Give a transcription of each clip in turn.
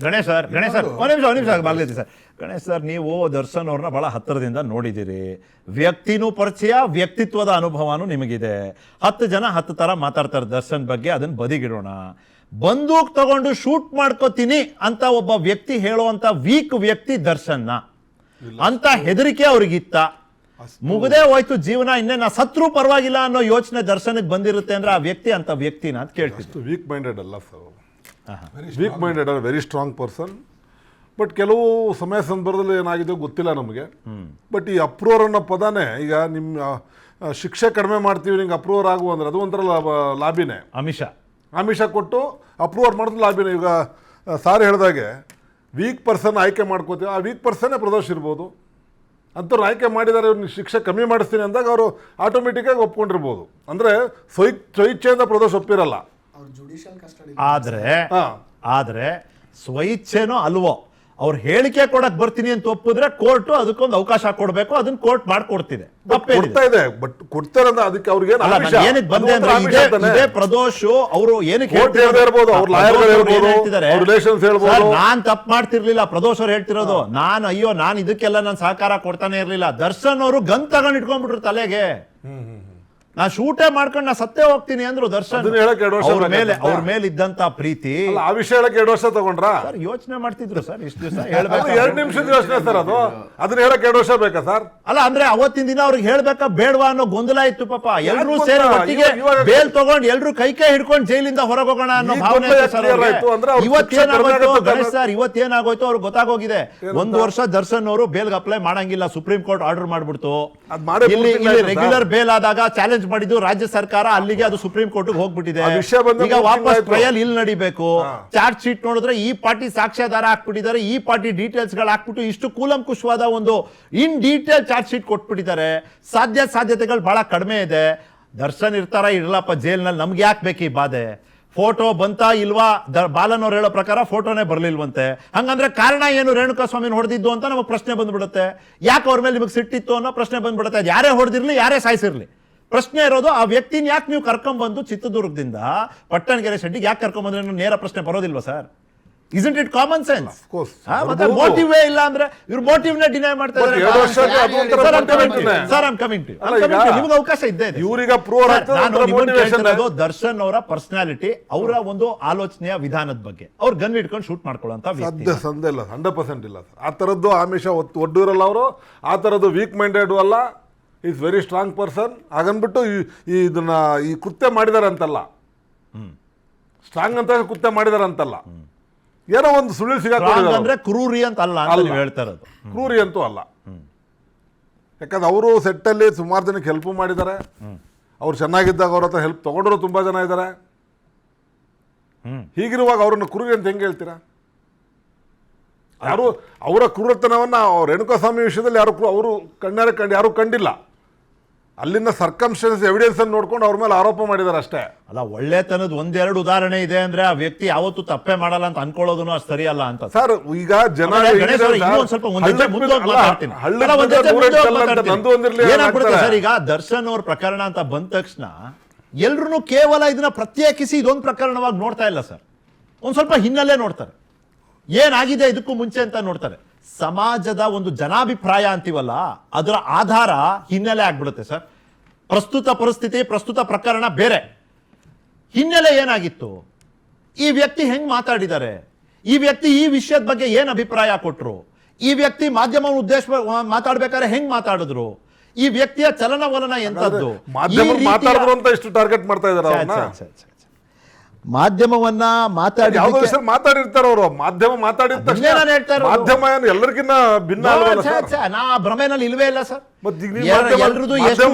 Ganesh sir ಒಂದ್ ನಿಮಿಷ ಭಾಗವಹಿಸಿ ಸರ್. ಗಣೇಶ್ ಸರ್, ನೀವು ದರ್ಶನ್ ಅವ್ರನ್ನ ಬಹಳ ಹತ್ತಿರದಿಂದ ನೋಡಿದ್ದೀರಿ. ವ್ಯಕ್ತಿನೂ ಪರಿಚಯ, ವ್ಯಕ್ತಿತ್ವದ ಅನುಭವನೂ ನಿಮಗಿದೆ. 10 ಜನ 10 ತರ ಮಾತಾಡ್ತಾರೆ ದರ್ಶನ್ ಬಗ್ಗೆ, ಅದನ್ನ ಬದಿಗಿಡೋಣ. ಬಂದೂಕ್ ತಗೊಂಡು ಶೂಟ್ ಮಾಡ್ಕೋತೀನಿ ಅಂತ ಒಬ್ಬ ವ್ಯಕ್ತಿ ಹೇಳುವಂತ ವೀಕ್ ವ್ಯಕ್ತಿ ದರ್ಶನ್ನ ಅಂತ ಹೆದರಿಕೆ ಅವ್ರಿಗಿತ್ತ. ಮುಗದೇ ಹೋಯ್ತು ಜೀವನ, ಇನ್ನೇನ ಸತ್ರು ಪರವಾಗಿಲ್ಲ ಅನ್ನೋ ಯೋಚನೆ ದರ್ಶನಕ್ಕೆ ಬಂದಿರುತ್ತೆ ಅಂದ್ರೆ ಆ ವ್ಯಕ್ತಿ ಅಂತ ವ್ಯಕ್ತಿನ ಅಂತ ಕೇಳ್ತೀವಿ. ವೀಕ್ ಮೈಂಡೆಡ್ ಅಲ್ಲ sir, weak minded are very strong person. But ಕೆಲವು ಸಮಯ ಸಂದರ್ಭದಲ್ಲಿ ಏನಾಗಿದೆ ಗೊತ್ತಿಲ್ಲ ನಮಗೆ. ಬಟ್ ಈ ಅಪ್ರೂವರ್ ಅನ್ನೋ ಪದನೇ, ಈಗ ನಿಮ್ಮ ಶಿಕ್ಷೆ ಕಡಿಮೆ ಮಾಡ್ತೀವಿ ನಿಂಗೆ ಅಪ್ರೂವರ್ ಆಗುವ ಅಂದ್ರೆ ಅದು ಒಂಥರ ಲಾಬಿನೇ, ಆಮಿಷ ಕೊಟ್ಟು ಅಪ್ರೂವರ್ ಮಾಡೋದು ಲಾಬಿನೇ. ಈಗ ಸಾರ್ ಹೇಳಿದಾಗೆ ವೀಕ್ ಪರ್ಸನ್ ಆಯ್ಕೆ ಮಾಡ್ಕೋತೀವಿ, ಆ ವೀಕ್ ಪರ್ಸನ್ನೇ ಪ್ರದೋಷ್ ಇರ್ಬೋದು. ಅಂಥವ್ರು ಆಯ್ಕೆ ಮಾಡಿದ್ದಾರೆ, ಇವ್ರಿಗೆ ಶಿಕ್ಷೆ ಕಮ್ಮಿ ಮಾಡಿಸ್ತೀನಿ ಅಂದಾಗ ಅವರು ಆಟೋಮೆಟಿಕ್ಕಾಗಿ ಒಪ್ಕೊಂಡಿರ್ಬೋದು. ಅಂದರೆ ಸ್ವಇಚ್ಛೆಯಿಂದ ಪ್ರದೋಷ್ ಒಪ್ಪಿರಲ್ಲ. ಆದ್ರೆ ಸ್ವಇಚ್ಛೆನೋ ಅಲ್ವೋ, ಅವ್ರು ಹೇಳಿಕೆ ಕೊಡಕ್ ಬರ್ತೀನಿ ಅಂತ ಒಪ್ಪಿದ್ರೆ ಕೋರ್ಟ್ ಅದಕ್ಕೊಂದು ಅವಕಾಶ ಕೊಡ್ಬೇಕು, ಅದನ್ನ ಕೋರ್ಟ್ ಮಾಡ್ಕೊಡ್ತಿದೆ. ಕೊಡ್ತಾ ಇದೆ, ಬಟ್ ಕೊಡ್ತಾರೆ ಅಂದ್ರೆ ಅದಕ್ಕೆ ಅವ್ರಿಗೆ ಏನಕ್ಕೆ ಬಂದೆ ಅಂದ್ರೆ ಇದೇ ಪ್ರದೋಷ್ ಅವರು ಏನಕ್ಕೆ ನಾನ್ ತಪ್ಪು ಮಾಡ್ತಿರ್ಲಿಲ್ಲ. ಪ್ರದೋಷ್ ಅವ್ರು ಹೇಳ್ತಿರೋದು, ನಾನು ಇದಕ್ಕೆಲ್ಲ ನಾನು ಸಹಕಾರ ಕೊಡ್ತಾನೆ ಇರ್ಲಿಲ್ಲ. ದರ್ಶನ್ ಅವರು ಗನ್ ತಗೊಂಡ್ ಇಟ್ಕೊಂಡ್ಬಿಟ್ರು ತಲೆಗೆ, ನಾ ಶೂಟೇ ಮಾಡ್ಕೊಂಡು ನಾ ಸತ್ತೇ ಹೋಗ್ತೀನಿ ಅಂದ್ರು ದರ್ಶನ್. ಅವ್ರ ಮೇಲೆ ಇದ್ದಂತ ಪ್ರೀತಿ ಆ ವಿಷಯ ಹೇಳಕ್ಕೆ 2 ವರ್ಷ ತಗೊಂಡ್ರ ಯೋಚನೆ ಮಾಡ್ತಿದ್ರು ಸರ್. ಇಷ್ಟು ದಿವಸ 2 ನಿಮಿಷದ ಯೋಚನೆ ಸರ್ ಅದು, ಅದನ್ನ ಹೇಳಕ್ 2 ವರ್ಷ ಬೇಕಾ ಸರ್? ಅಲ್ಲ ಅಂದ್ರೆ ಅವತ್ತಿನ ದಿನ ಅವ್ರಿಗೆ ಹೇಳ್ಬೇಕಾ ಬೇಡವಾ ಅನ್ನೋ ಗೊಂದಲ ಇತ್ತು ಪಾಪ. ಎಲ್ರೂ ಸೇರಿ ಒಟ್ಟಿಗೆ ಬೇಲ್ ತಗೊಂಡು ಎಲ್ರು ಕೈ ಹಿಡ್ಕೊಂಡು ಜೈಲಿಂದ ಹೊರಗೆ ಹೋಗೋಣ ಅನ್ನೋ ಭಾವನೆ ಇವತ್ತೇನಾಗೋಯ್ತು ಗಣೇಶ್ ಸರ್, ಇವತ್ತೇನಾಗೋಯ್ತು ಅವ್ರಿಗೆ ಗೊತ್ತಾಗೋಗಿದೆ. 1 ವರ್ಷ ದರ್ಶನ್ ಅವರು ಬೇಲ್ಗೆ ಅಪ್ಲೈ ಮಾಡಂಗಿಲ್ಲ, ಸುಪ್ರೀಂ ಕೋರ್ಟ್ ಆರ್ಡರ್ ಮಾಡ್ಬಿಡ್ತು. ಇಲ್ಲಿ ರೆಗ್ಯುಲರ್ ಬೇಲ್ ಆದಾಗ ಚಾಲೆಂಜ್ ಮಾಡಿದ್ದು ರಾಜ್ಯ ಸರ್ಕಾರ, ಅಲ್ಲಿಗೆ ಅದು ಸುಪ್ರೀಂ ಕೋರ್ಟ್ ಹೋಗ್ಬಿಟ್ಟಿದೆ. ಈಗ ವಾಪಸ್ ಟ್ರಯಲ್ ಇಲ್ಲಿ ನಡಿಬೇಕು. ಚಾರ್ಜ್ ಶೀಟ್ ನೋಡಿದ್ರೆ ಈ ಪಾರ್ಟಿ ಸಾಕ್ಷ್ಯಾಧಾರ ಹಾಕ್ಬಿಟ್ಟಿದ್ದಾರೆ, ಈ ಪಾರ್ಟಿ ಡೀಟೇಲ್ಸ್ ಗಳು ಹಾಕ್ಬಿಟ್ಟು ಇಷ್ಟು ಕೂಲಂಕುಷವಾದ ಒಂದು ಇನ್ ಡೀಟೇಲ್ ಚಾರ್ಜ್ ಶೀಟ್ ಕೊಟ್ಬಿಟ್ಟಿದ್ದಾರೆ. ಸಾಧ್ಯತೆಗಳು ಬಹಳ ಕಡಿಮೆ ಇದೆ. ದರ್ಶನ್ ಇರ್ತಾರ ಇರ್ಲಪ್ಪ ಜೈಲ್ನಲ್ಲಿ, ನಮ್ಗೆ ಯಾಕೆ ಬೇಕು ಈ ಬಾಧೆ? ಫೋಟೋ ಬಂತಾ ಇಲ್ವಾ? ಬಾಲನ್ ಅವ್ರು ಹೇಳೋ ಪ್ರಕಾರ ಫೋಟೋನೇ ಬರ್ಲಿಲ್ವಂತೆ. ಹಂಗಂದ್ರೆ ಕಾರಣ ಏನು? ರೇಣುಕಾ ಸ್ವಾಮಿನ ಹೊಡೆದಿದ್ದು ಅಂತ ನಮಗೆ ಪ್ರಶ್ನೆ ಬಂದ್ಬಿಡುತ್ತೆ. ಯಾಕೆ ಅವ್ರ ಮೇಲೆ ನಿಮಗೆ ಸಿಟ್ಟಿತ್ತು ಅನ್ನೋ ಪ್ರಶ್ನೆ ಬಂದ್ಬಿಡುತ್ತೆ. ಅದು ಯಾರೇ ಹೊಡೆದಿರ್ಲಿ, ಯಾರೇ ಸಾಯಿಸಿರ್ಲಿ, ಪ್ರಶ್ನೆ ಇರೋದು ಆ ವ್ಯಕ್ತಿನ ಯಾಕೆ ನೀವು ಕರ್ಕೊಂಡ್ಬಂದು ಚಿತ್ರದುರ್ಗದಿಂದ ಪಟ್ಟಣಗೆರೆ ಶೆಡ್ಡಿಗೆ ಯಾಕೆ ಕರ್ಕೊಂಡ್ಬಂದ್ರೆ ನೇರ ಪ್ರಶ್ನೆ ಬರೋದಿಲ್ವಾ sir? Isn't it common sense? ಮತ್ತೆ ಮೋಟಿವ್ ಇಲ್ಲ ಅಂದ್ರೆ ಇವ್ರು ಮೋಟಿವ್ ನ ಡಿನೈ ಮಾಡ್ತಾ ಇದ್ದಾರೆ. ನಿಮ್ಗೆ ಅವಕಾಶ ಇದ್ದೇ ಇದೆ. ದರ್ಶನ್ ಅವರ ಪರ್ಸನಾಲಿಟಿ, ಅವರ ಒಂದು ಆಲೋಚನೆಯ ವಿಧಾನದ ಬಗ್ಗೆ ಅವ್ರು ಗನ್ ಇಟ್ಕೊಂಡು ಶೂಟ್ ಮಾಡ್ಕೊಳ್ಳುವಂತ ಸಂದೇ ಇಲ್ಲ, 100% ಇಲ್ಲ ಸರ್. ಆ ತರದ್ದು ಆಮಿಷ ಒಡ್ಡಿರಲ್ಲ ಅವರು, ಆ ತರದ್ದು ವೀಕ್ ಮೈಂಡೆಡ್ ಅಲ್ಲ. Is very strong person. ಹಾಗನ್ಬಿಟ್ಟು ಇದನ್ನ ಈ ಕೃತ್ಯ ಮಾಡಿದಾರೆ ಅಂತಲ್ಲ, ಸ್ಟ್ರಾಂಗ್ ಅಂತ ಕೃತ್ಯ ಮಾಡಿದಾರೆ ಅಂತಲ್ಲ, ಏನೋ ಒಂದು ಸುಳ್ಳು ಅಂದ್ರೆ ಕ್ರೂರಿ ಅಂತ ಅಲ್ಲ ಹೇಳ್ತಾ ಇರೋದು. ಕ್ರೂರಿ ಅಂತೂ ಅಲ್ಲ. ಯಾಕಂದ್ರೆ ಅವರು ಸೆಟ್ಟಲ್ಲಿ ಸುಮಾರು ಜನಕ್ಕೆ ಹೆಲ್ಪ್ ಮಾಡಿದ್ದಾರೆ. ಅವ್ರು ಚೆನ್ನಾಗಿದ್ದಾಗ ಅವ್ರ ಹತ್ರ ಹೆಲ್ಪ್ ತಗೊಂಡ್ರು ತುಂಬಾ ಜನ ಇದ್ದಾರೆ. ಹೀಗಿರುವಾಗ ಅವ್ರನ್ನ ಕ್ರೂರಿ ಅಂತ ಹೆಂಗೆ ಹೇಳ್ತೀರಾ? ಯಾರು ಅವರ ಕ್ರೂರತನವನ್ನ ರೇಣುಕಾಸ್ವಾಮಿ ವಿಷಯದಲ್ಲಿ ಅವರು ಯಾರು ಕಂಡಿಲ್ಲ. ಅಲ್ಲಿನ ಸರ್ಕಮ್ಸ್ಟೆನ್ಸ್ ಎವಿಡೆನ್ಸ್ ಅನ್ನು ನೋಡ್ಕೊಂಡು ಅವ್ರ ಮೇಲೆ ಆರೋಪ ಮಾಡಿದ್ದಾರೆ ಅಷ್ಟೇ. ಅಲ್ಲ, ಒಳ್ಳೆತನದ 1-2 ಉದಾಹರಣೆ ಇದೆ ಅಂದ್ರೆ ಆ ವ್ಯಕ್ತಿ ಯಾವತ್ತೂ ತಪ್ಪೇ ಮಾಡಲ್ಲ ಅಂತ ಅನ್ಕೊಳ್ಳೋದು ಅಷ್ಟು ಸರಿಯಲ್ಲ ಅಂತ ಸರ್. ಈಗ ಜನ ಸರ್, ಈಗ ದರ್ಶನ್ ಅವ್ರ ಪ್ರಕರಣ ಅಂತ ಬಂದ ತಕ್ಷಣ ಎಲ್ರು ಕೇವಲ ಇದನ್ನ ಪ್ರತ್ಯೇಕಿಸಿ ಇದೊಂದು ಪ್ರಕರಣವಾಗಿ ನೋಡ್ತಾ ಇಲ್ಲ ಸರ್. ಒಂದ್ ಸ್ವಲ್ಪ ಹಿನ್ನೆಲೆ ನೋಡ್ತಾರೆ, ಏನಾಗಿದೆ ಇದಕ್ಕೂ ಮುಂಚೆ ಅಂತ ನೋಡ್ತಾರೆ. ಸಮಾಜದ ಒಂದು ಜನಾಭಿಪ್ರಾಯ ಅಂತೀವಲ್ಲ, ಅದರ ಆಧಾರ ಹಿನ್ನೆಲೆ ಆಗ್ಬಿಡುತ್ತೆ ಸರ್. ಪ್ರಸ್ತುತ ಪರಿಸ್ಥಿತಿ, ಪ್ರಸ್ತುತ ಪ್ರಕರಣ ಬೇರೆ. ಹಿನ್ನೆಲೆ ಏನಾಗಿತ್ತು? ಈ ವ್ಯಕ್ತಿ ಹೆಂಗ್ ಮಾತಾಡಿದ್ದಾರೆ, ಈ ವ್ಯಕ್ತಿ ಈ ವಿಷಯದ ಬಗ್ಗೆ ಏನ್ ಅಭಿಪ್ರಾಯ ಕೊಟ್ರು, ಈ ವ್ಯಕ್ತಿ ಮಾಧ್ಯಮವನ್ನು ಉದ್ದೇಶ ಮಾತಾಡ್ಬೇಕಾದ್ರೆ ಹೆಂಗ್ ಮಾತಾಡಿದ್ರು, ಈ ವ್ಯಕ್ತಿಯ ಚಲನವಲನ ಎಂತದ್ದು, ಟಾರ್ಗೆಟ್ ಮಾಡ್ತಾ ಇದ್ದಾರೆ. ಮಾಧ್ಯಮವನ್ನ ಮಾತಾಡಿರ್ತಾರ ಅವರು. ಮಾಧ್ಯಮ ಮಾತಾಡಿದ ತಕ್ಷಣ ಮಾಧ್ಯಮ ಎಲ್ಲರಿಗಿನ್ನ ಭಿನ್ನ ನಾ ಭ್ರಮೆನಲ್ಲಿ ಇಲ್ವೇ ಇಲ್ಲ ಸರ್.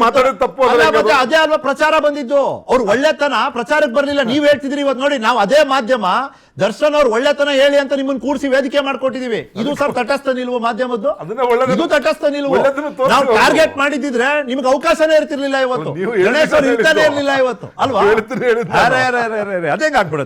ಮಾತಾಡಿದ ತಪ್ಪು ಅದೇ ಅಲ್ವಾ ಪ್ರಚಾರ ಬಂದಿದ್ದು. ಅವ್ರು ಒಳ್ಳೆತನ ಪ್ರಚಾರಕ್ಕೆ ಬರ್ಲಿಲ್ಲ. ನೀವ್ ಹೇಳ್ತಿದ್ರಿ ಇವತ್ತು ನೋಡಿ, ನಾವು ಅದೇ ಮಾಧ್ಯಮ ದರ್ಶನ್ ಅವ್ರು ಒಳ್ಳೆತನ ಹೇಳಿ ಅಂತ ನಿಮ್ಮನ್ನ ಕೂರಿಸಿ ವೇದಿಕೆ ಮಾಡ್ಕೊಟ್ಟಿದೀವಿ. ಇದು ಸರ್ ತಟಸ್ಥ ನಿಲುವು ಮಾಧ್ಯಮದ್ದು, ಇದು ತಟಸ್ಥ ನಿಲುವು. ನಾವು ಟಾರ್ಗೆಟ್ ಮಾಡಿದ್ರೆ ನಿಮ್ಗೆ ಅವಕಾಶನೇ ಇರ್ತಿರ್ಲಿಲ್ಲ ಇವತ್ತು, ಗಣೇಶ್ ಅವ್ರು ಇರ್ತಾನೆ ಇರ್ಲಿಲ್ಲ ಇವತ್ತು ಅಲ್ವಾ? ಅದೇ ಆಗ್ಬಿಡುತ್ತೆ.